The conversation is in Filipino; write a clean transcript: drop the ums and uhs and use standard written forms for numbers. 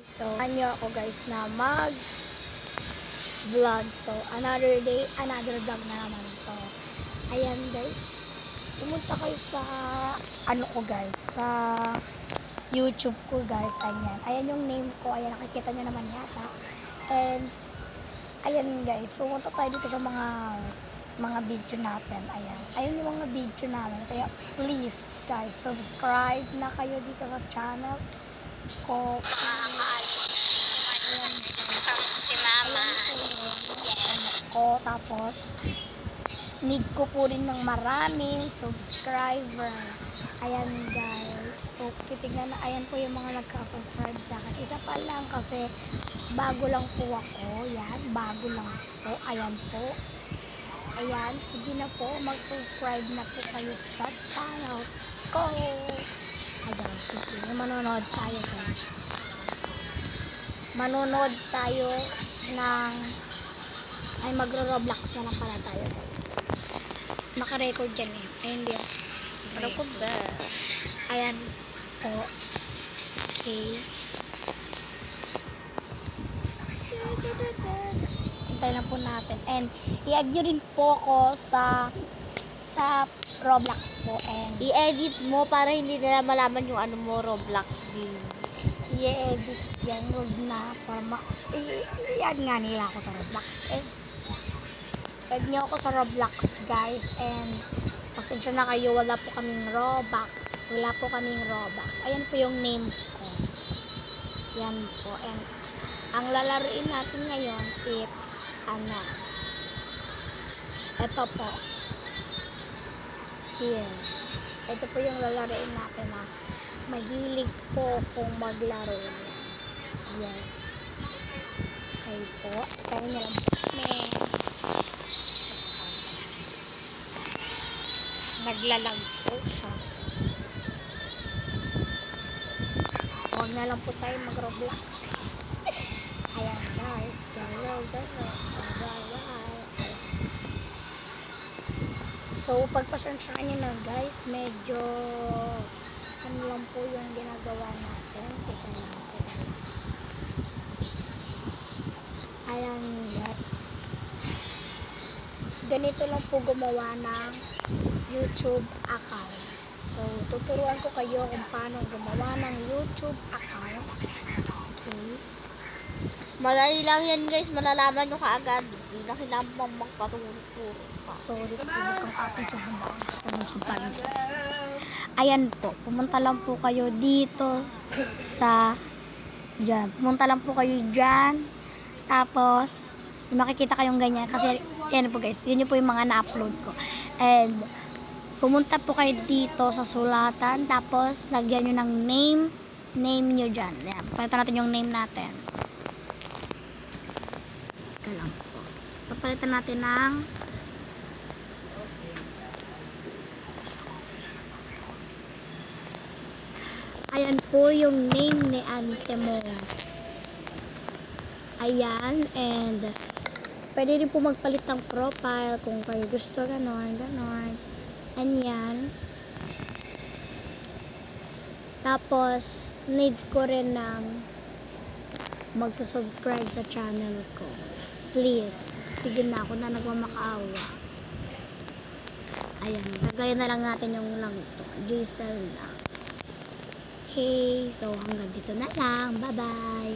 So, anyo ako guys na mag-vlog. So, another day, another vlog na naman to. Ayan guys, pumunta kayo sa, sa YouTube ko guys. Ayan yung name ko. Ayan, nakikita nyo naman yata. And, ayan guys, pumunta tayo dito sa mga video natin. Ayan yung mga video namin. Kaya, please guys, subscribe na kayo dito sa channel ko. Tapos need ko po rin ng maraming subscriber. Ayan guys, so titignan na, ayan po yung mga nagka-subscribe sa akin. Isa pa lang kasi bago lang po ako. Yan, bago lang po. Ayan po. Ayan, sige na po, mag-subscribe na po kayo sa channel ko. Ayan, sige, manonood tayo guys. Manonood tayo ng magro-Roblox na lang pala tayo guys. Naka-record yan eh. Ayun din. Ano ko ba? Ayan po. Okay. Hintayin lang po natin. And i-add nyo rin po ako sa Roblox po. And I-edit mo para hindi nila malaman yung ano mo, Roblox din. i-edit yan. Huwag na. I-add nga nila ako sa Roblox. Add nyo ako sa Roblox guys. And pasensya na kayo, wala po kaming Robux. Ayan po yung name ko. Yan po. And ang lalaruin natin ngayon, it's ito po. Here. Ito po yung lalaruin natin na mahilig po kung maglaro. Yes. Okay po. Kaya nyo lang. Naglalag po siya. Huwag na lang po tayo mag-Roblox. Ayan guys. So, pagpasensyaan nyo na guys, medyo lang po yung ginagawa natin. Teka lang. Ayan guys. Ganito lang po gumawa ng YouTube account. So, tuturuan ko kayo kung paano gumawa ng YouTube account. Okay. Madali lang yan guys, malalaman nyo kaagad. Hindi na kailangan pang magpaturo pa. Sorry po, kung ating sa ayan po, pumunta lang po kayo dito sa dyan. Pumunta lang po kayo dyan. Tapos, makikita kayong ganyan. Kasi, yan po guys, yun po yung mga na-upload ko. And, pumunta po kayo dito sa sulatan. Tapos, lagyan nyo ng name nyo dyan. Yan, palitan natin yung name natin. Ito lang po. Papalitan natin ng ayan po yung name ni Ante mo. Ayan, and pwede rin po magpalit ng profile kung kayo gusto, ganon. Ayan. Tapos, need ko rin ng magsusubscribe sa channel ko. Please. Sige na, ako na nagmamakaawa. Ayan, tagayin na lang natin yung lang ito. Giselle na. Okay, so hanggang dito na lang. Bye-bye.